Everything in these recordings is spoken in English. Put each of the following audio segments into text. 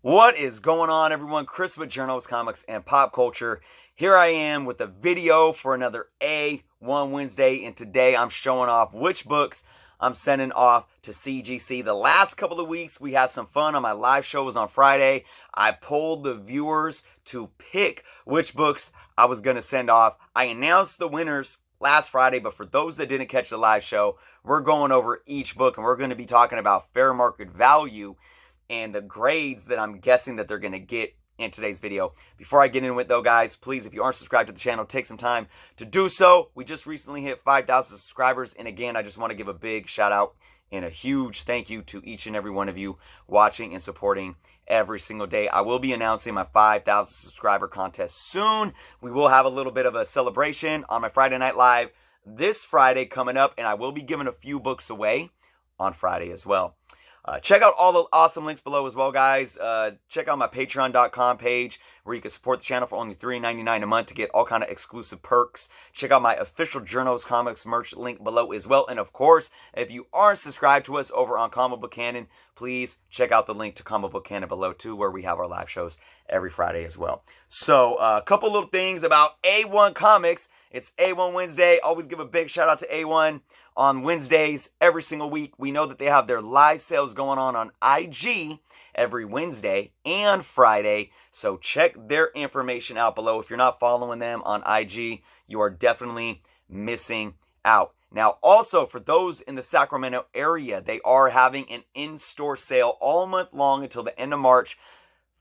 What is going on, everyone? Chris with Journals, Comics, and Pop Culture. Here I am with a video for another A1 Wednesday, and today I'm showing off which books I'm sending off to CGC. The last couple of weeks, we had some fun on my live show. It was on Friday. I polled the viewers to pick which books I was going to send off. I announced the winners last Friday, but for those that didn't catch the live show, we're going over each book, and we're going to be talking about fair market value and the grades that I'm guessing that they're going to get in today's video. Before I get into it though, guys, please, if you aren't subscribed to the channel, take some time to do so. We just recently hit 5,000 subscribers, and again, I just want to give a big shout out and a huge thank you to each and every one of you watching and supporting every single day. I will be announcing my 5,000 subscriber contest soon. We will have a little bit of a celebration on my Friday Night Live this Friday coming up, and I will be giving a few books away on Friday as well. Check out all the awesome links below as well, guys. Check out my patreon.com page where you can support the channel for only $3.99 a month to get all kind of exclusive perks. Check out my official Journals Comics merch link below as well. And of course, if you aren't subscribed to us over on Comic Book Canon, please check out the link to Comic Book Canon below too, where we have our live shows every Friday as well. So a couple little things about A1 Comics. It's A1 Wednesday. Always give a big shout out to A1 on Wednesdays every single week. We know that they have their live sales going on IG every Wednesday and Friday. So check their information out below. If you're not following them on IG, you are definitely missing out. Now, also, for those in the Sacramento area, they are having an in-store sale all month long until the end of March.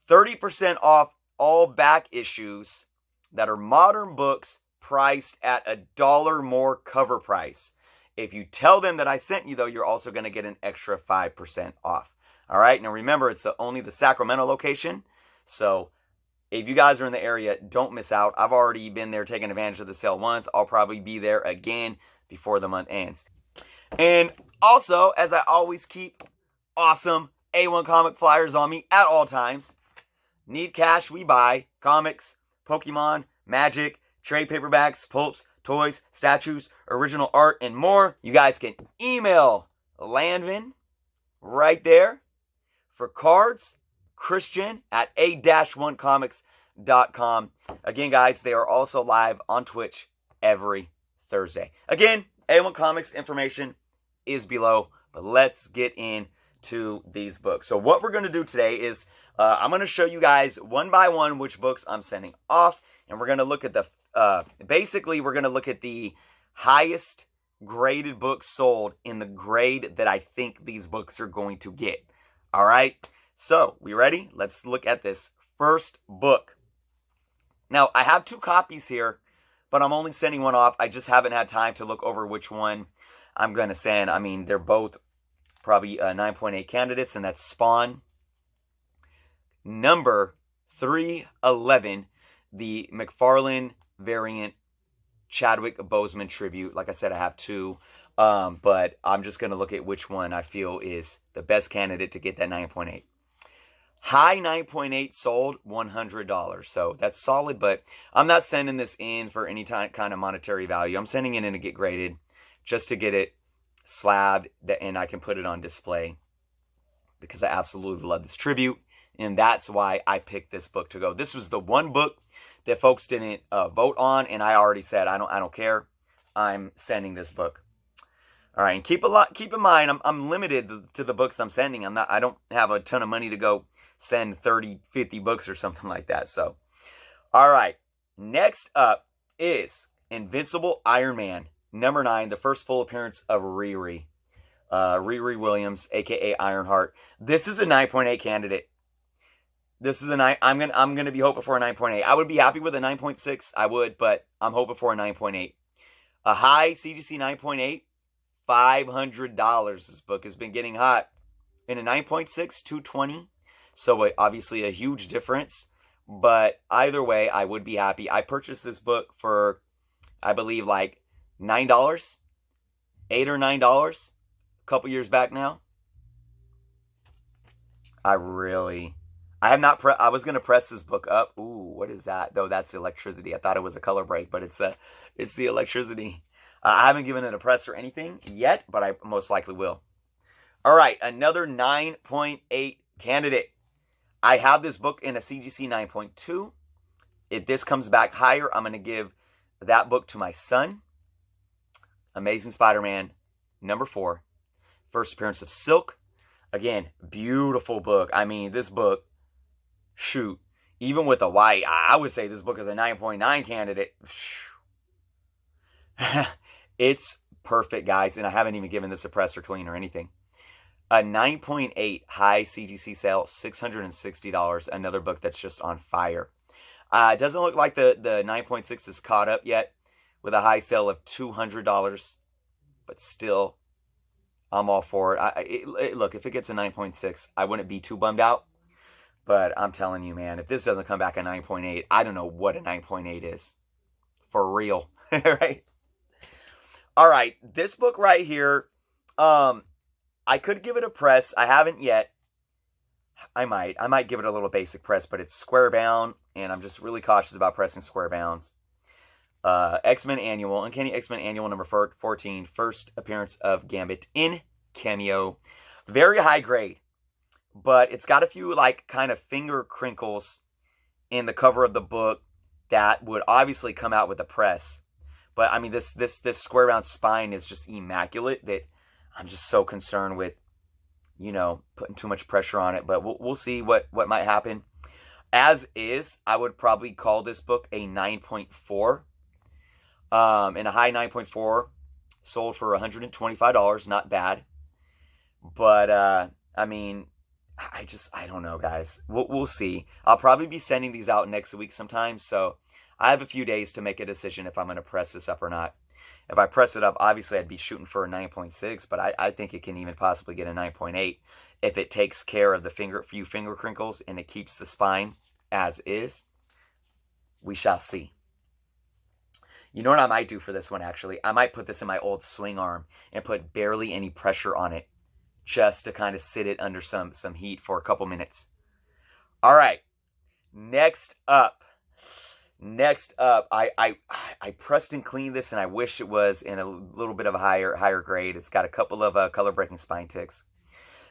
30% off all back issues that are modern books priced at $1 more cover price. If you tell them that I sent you, though, you're also going to get an extra 5% off. All right? Now, remember, it's only the Sacramento location. So, if you guys are in the area, don't miss out. I've already been there taking advantage of the sale once. I'll probably be there again before the month ends. And also, as I always keep awesome A1 comic flyers on me at all times. Need cash, we buy. Comics, Pokemon, Magic, trade paperbacks, pulps, toys, statues, original art, and more. You guys can email Landvin right there. For cards, Christian at a-1comics.com. Again, guys, they are also live on Twitch every Thursday. Again, A1 Comics information is below, but let's get into these books. So what we're going to do today is I'm going to show you guys one by one which books I'm sending off, and we're going to look at the basically, we're going to look at the highest graded books sold in the grade that I think these books are going to get. All right. So, we ready? Let's look at this first book. Now, I have 2 copies here, but I'm only sending one off. I just haven't had time to look over which one I'm going to send. I mean, they're both probably 9.8 candidates, and that's Spawn. Number 311, the McFarlane variant Chadwick Boseman tribute. Like I said, I have 2, but I'm just going to look at which one I feel is the best candidate to get that 9.8. High 9.8 sold $100, so that's solid, but I'm not sending this in for any kind of monetary value. I'm sending it in to get graded, just to get it slabbed, and I can put it on display, because I absolutely love this tribute, and that's why I picked this book to go. This was the one book that folks didn't vote on, and I already said I don't care. I'm sending this book. All right, and keep in mind, I'm limited to the books I'm sending. I don't have a ton of money to go send 30, 50 books or something like that. So, all right, next up is Invincible Iron Man number 9, the first full appearance of Riri Williams, aka Ironheart. This is a 9.8 candidate. This is a 9. I'm gonna be hoping for a 9.8. I would be happy with a 9.6. I would, but I'm hoping for a 9.8. A high CGC 9.8, $500. This book has been getting hot. In a 9.6, $220. So obviously a huge difference. But either way, I would be happy. I purchased this book for, I believe, like $9, $8 or $9, a couple years back now. I was going to press this book up. Ooh, what is that? No, that's electricity. I thought it was a color break, but it's the electricity. I haven't given it a press or anything yet, but I most likely will. All right, another 9.8 candidate. I have this book in a CGC 9.2. If this comes back higher, I'm going to give that book to my son. Amazing Spider-Man, number 4. First appearance of Silk. Again, beautiful book. I mean, this book, shoot, even with the white, I would say this book is a 9.9 candidate. It's perfect, guys, and I haven't even given this a press or clean or anything. A 9.8 high CGC sale, $660. Another book that's just on fire. It doesn't look like the 9.6 is caught up yet with a high sale of $200, but still, I'm all for it. Look, if it gets a 9.6, I wouldn't be too bummed out. But I'm telling you, man, if this doesn't come back a 9.8, I don't know what a 9.8 is. For real. Right? All right. This book right here, I could give it a press. I haven't yet. I might give it a little basic press, but it's square bound, and I'm just really cautious about pressing square bounds. X-Men Annual, Uncanny X-Men Annual number 14, first appearance of Gambit in cameo. Very high grade, but it's got a few like kind of finger crinkles in the cover of the book that would obviously come out with the press. But I mean, this square bound spine is just immaculate that I'm just so concerned with, you know, putting too much pressure on it. But we'll see what might happen. As is, I would probably call this book a 9.4. And a high 9.4 sold for $125. Not bad. But, I mean, I don't know, guys. We'll see. I'll probably be sending these out next week sometime. So I have a few days to make a decision if I'm going to press this up or not. If I press it up, obviously I'd be shooting for a 9.6. But I think it can even possibly get a 9.8 if it takes care of the few finger crinkles and it keeps the spine as is. We shall see. You know what I might do for this one, actually? I might put this in my old swing arm and put barely any pressure on it just to kind of sit it under some heat for a couple minutes. All right. Next up, I pressed and cleaned this, and I wish it was in a little bit of a higher grade. It's got a couple of color-breaking spine ticks.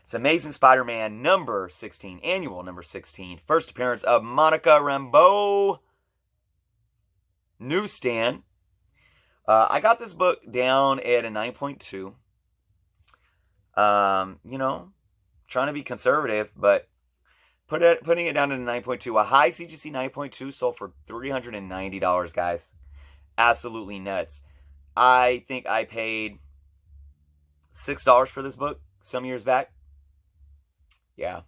It's Amazing Spider-Man number 16, Annual number 16, first appearance of Monica Rambeau. Newsstand. I got this book down at a 9.2. You know, trying to be conservative, but putting it down to a 9.2. A high CGC 9.2 sold for $390, guys. Absolutely nuts. I think I paid $6 for this book some years back. Yeah.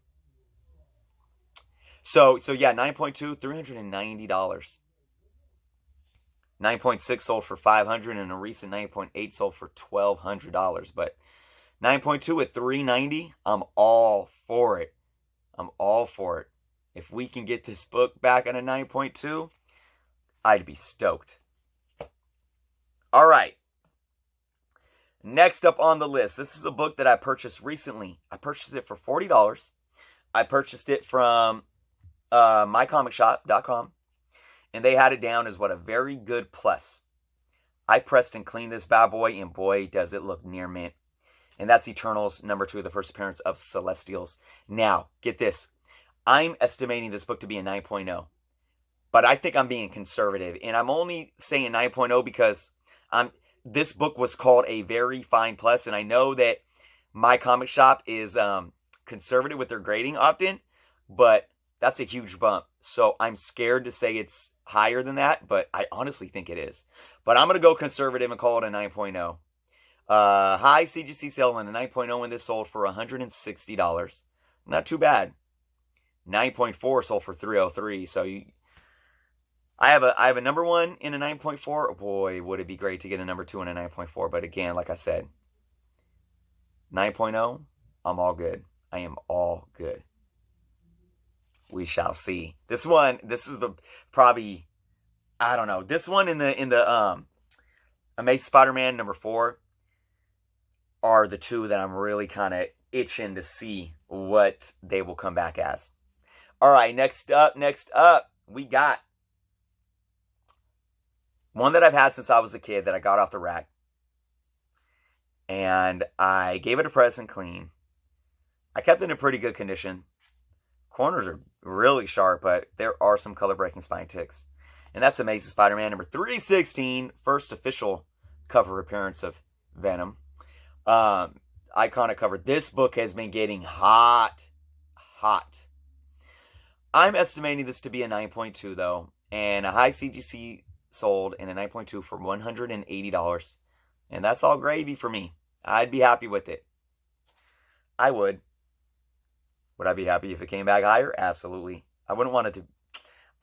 So yeah, 9.2, $390. 9.6 sold for $500, and a recent 9.8 sold for $1,200. But 9.2 at $390, I'm all for it. I'm all for it. If we can get this book back on a 9.2, I'd be stoked. All right. Next up on the list, this is a book that I purchased recently. I purchased it for $40. I purchased it from mycomicshop.com. And they had it down as what, a very good plus. I pressed and cleaned this bad boy, and boy, does it look near mint. And that's Eternals number 2, the first appearance of Celestials. Now, get this. I'm estimating this book to be a 9.0. But I think I'm being conservative. And I'm only saying 9.0 because this book was called a very fine plus. And I know that my comic shop is conservative with their grading often. But that's a huge bump. So I'm scared to say it's higher than that, but I honestly think it is. But I'm going to go conservative and call it a 9.0. High CGC sale and a 9.0 when this sold for $160. Not too bad. 9.4 sold for $303. So I have a number 1 in a 9.4. Boy, would it be great to get a number 2 in a 9.4. But again, like I said, 9.0, I'm all good. I am all good. We shall see. This is the probably, I don't know. This one in the Amazing Spider-Man number 4 are the two that I'm really kind of itching to see what they will come back as. All right, next up, we got one that I've had since I was a kid that I got off the rack. And I gave it a press and clean. I kept it in pretty good condition. corners are really sharp, but there are some color-breaking spine ticks. And that's Amazing Spider-Man number 316, first official cover appearance of Venom. Iconic cover. This book has been getting hot. I'm estimating this to be a 9.2 though, and a high CGC sold in a 9.2 for $180. And that's all gravy for me. I'd be happy with it. I would. Would I be happy if it came back higher? Absolutely. I wouldn't want it to,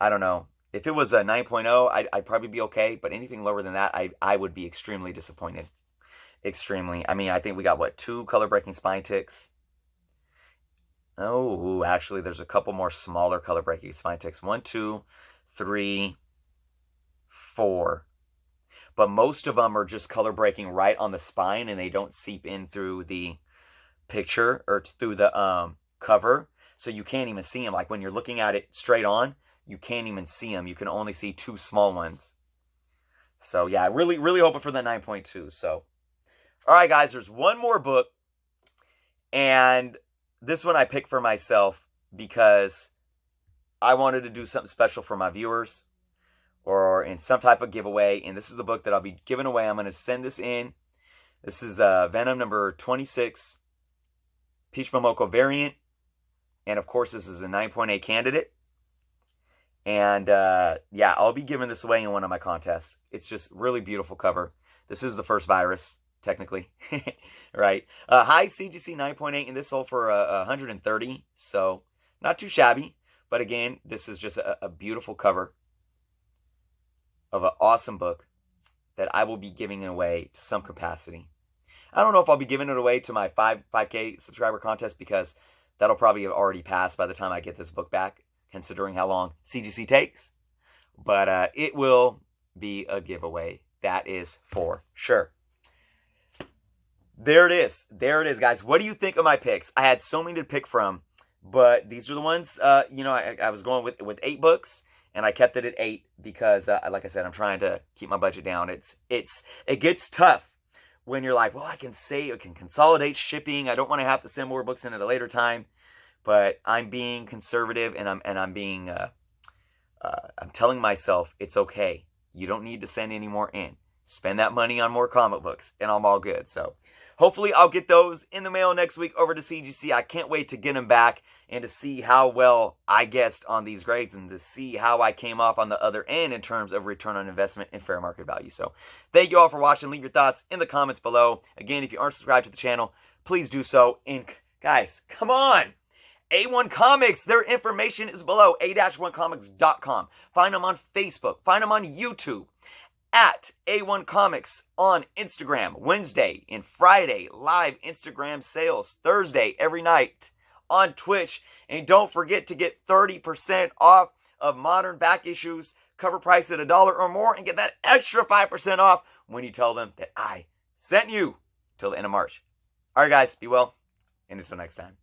I don't know. If it was a 9.0, I'd probably be okay. But anything lower than that, I would be extremely disappointed. Extremely. I mean, I think we got, what, 2 color-breaking spine ticks? Oh, actually, there's a couple more smaller color-breaking spine ticks. 1, 2, 3, 4. But most of them are just color-breaking right on the spine, and they don't seep in through the picture or through the cover. So you can't even see them. Like when you're looking at it straight on, you can't even see them. You can only see 2 small ones. So yeah, really hoping for the 9.2. So, all right, guys, there's one more book. And this one I picked for myself because I wanted to do something special for my viewers or in some type of giveaway. And this is the book that I'll be giving away. I'm going to send this in. This is Venom number 26, Peach Momoko variant. And of course, this is a 9.8 candidate. And yeah, I'll be giving this away in one of my contests. It's just really beautiful cover. This is the first virus, technically. Right. High CGC 9.8, and this sold for 130. So not too shabby. But again, this is just a beautiful cover of an awesome book that I will be giving away to some capacity. I don't know if I'll be giving it away to my 5K subscriber contest because that'll probably have already passed by the time I get this book back, considering how long CGC takes. But it will be a giveaway. That is for sure. There it is. There it is, guys. What do you think of my picks? I had so many to pick from, but these are the ones, you know, I was going with 8 books, and I kept it at 8 because, like I said, I'm trying to keep my budget down. It gets tough when you're like, well, I can consolidate shipping. I don't want to have to send more books in at a later time, but I'm being conservative, and I'm telling myself it's okay. You don't need to send any more in. Spend that money on more comic books, and I'm all good. So hopefully I'll get those in the mail next week over to CGC. I can't wait to get them back and to see how well I guessed on these grades and to see how I came off on the other end in terms of return on investment and fair market value. So thank you all for watching. Leave your thoughts in the comments below. Again, if you aren't subscribed to the channel, please do so. And guys, come on. A1 Comics, their information is below, a-1comics.com. Find them on Facebook. Find them on YouTube. At A1 Comics on Instagram, Wednesday and Friday, live Instagram sales, Thursday every night on Twitch. And don't forget to get 30% off of modern back issues, cover price at $1 or more, and get that extra 5% off when you tell them that I sent you till the end of March. All right, guys, be well, and until next time.